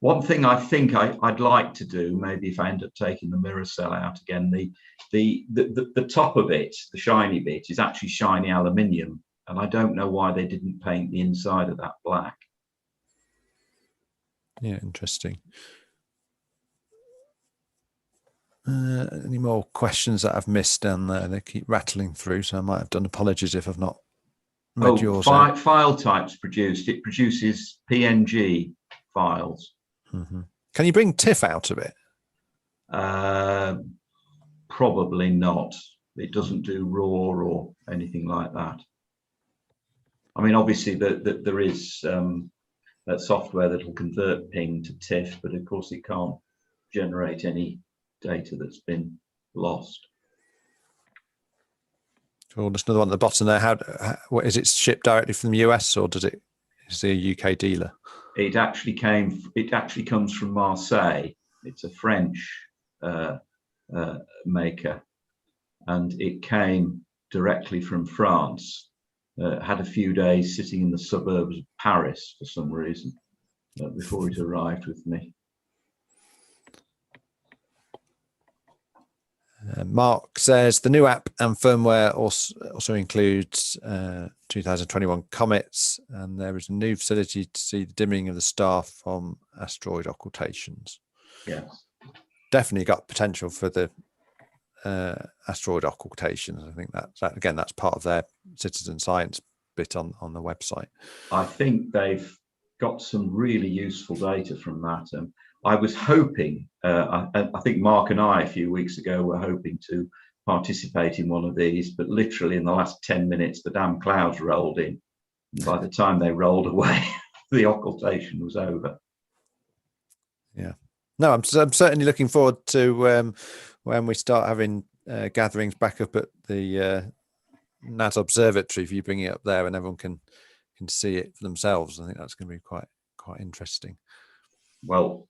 One thing I think I'd like to do, maybe if I end up taking the mirror cell out again, the top of it, the shiny bit, is actually shiny aluminium, and I don't know why they didn't paint the inside of that black. Yeah, interesting. Any more questions that I've missed down there? They keep rattling through, so I might have done. Apologies if I've not read yours. File types produced. It produces PNG files. Mm-hmm. Can you bring TIFF out of it? Probably not. It doesn't do RAW or anything like that. I mean, obviously, there is that software that will convert PNG to TIFF, but of course, it can't generate any data that's been lost. Cool. There's another one at the bottom there. What is it shipped directly from the US, or is it a UK dealer? It actually comes from Marseille. It's a French maker, and it came directly from France. Had a few days sitting in the suburbs of Paris for some reason before it arrived with me. Mark says the new app and firmware also includes 2021 comets, and there is a new facility to see the dimming of the star from asteroid occultations. Yes, definitely got potential for the asteroid occultations. I think that again, that's part of their citizen science bit on the website. I think they've got some really useful data from that. I was hoping, I think Mark and I a few weeks ago were hoping to participate in one of these, but literally in the last 10 minutes, the damn clouds rolled in. And by the time they rolled away, the occultation was over. Yeah. No, I'm certainly looking forward to when we start having gatherings back up at the NAS Observatory, for you bringing it up there and everyone can see it for themselves. I think that's going to be quite interesting. Well,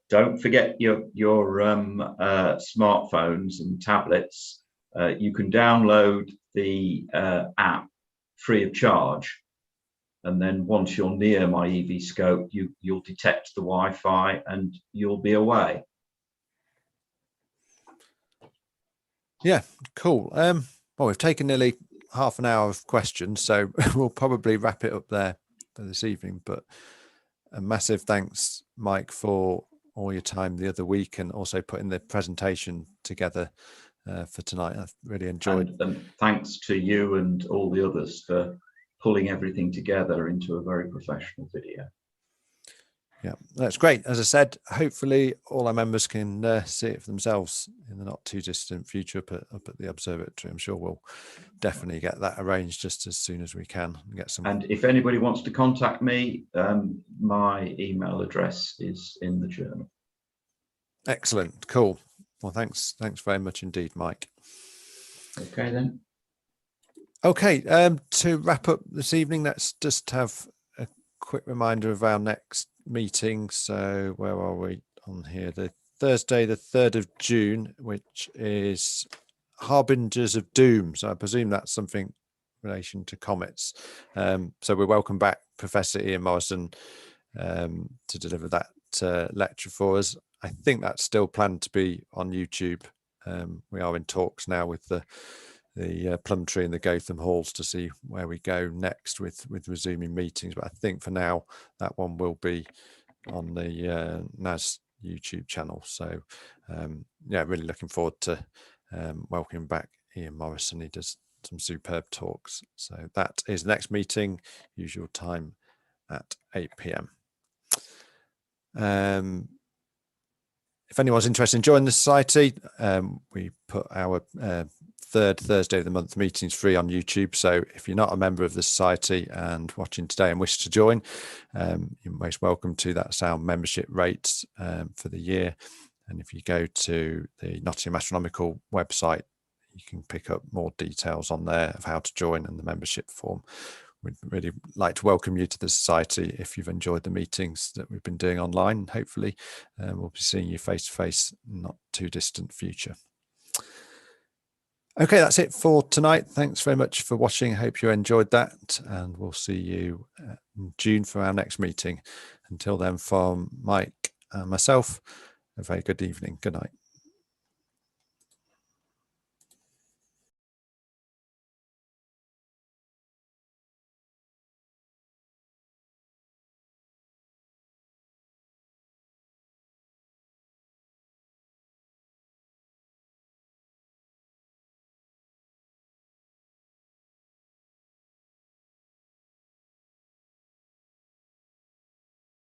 don't forget your smartphones and tablets. You can download the app free of charge, and then once you're near my eVscope, you'll detect the Wi-Fi and you'll be away. Yeah, cool. Well, we've taken nearly half an hour of questions, so we'll probably wrap it up there for this evening. But a massive thanks, Mike, for all your time the other week and also putting the presentation together for tonight. I really enjoyed. And thanks to you and all the others for pulling everything together into a very professional video. Yeah, that's great. As I said, hopefully all our members can see it for themselves in the not too distant future up at the observatory. I'm sure we'll definitely get that arranged just as soon as we can and get some. And if anybody wants to contact me, my email address is in the journal. Excellent. Cool. Well, thanks very much indeed, Mike. Okay then. Okay, to wrap up this evening, let's just have a quick reminder of our next meeting. So where are we on here? The Thursday, the 3rd of June, which is Harbingers of Doom. So I presume that's something in relation to comets. So we welcome back Professor Ian Morrison to deliver that lecture for us. I think that's still planned to be on YouTube. We are in talks now with the Plumtree and the Gotham Halls to see where we go next with resuming meetings. But I think for now, that one will be on the NAS YouTube channel. So yeah, really looking forward to welcoming back Ian Morrison. He does some superb talks. So that is the next meeting, usual time at 8 p.m. If anyone's interested in joining the society, we put our third Thursday of the month meetings free on YouTube. So if you're not a member of the society and watching today and wish to join, you're most welcome to. That's our membership rates for the year. And if you go to the Nottingham Astronomical website, you can pick up more details on there of how to join and the membership form. We'd really like to welcome you to the society if you've enjoyed the meetings that we've been doing online. Hopefully we'll be seeing you face to face in not too distant future. Okay, that's it for tonight. Thanks very much for watching. I hope you enjoyed that, and we'll see you in June for our next meeting. Until then, from Mike and myself, a very good evening. Good night.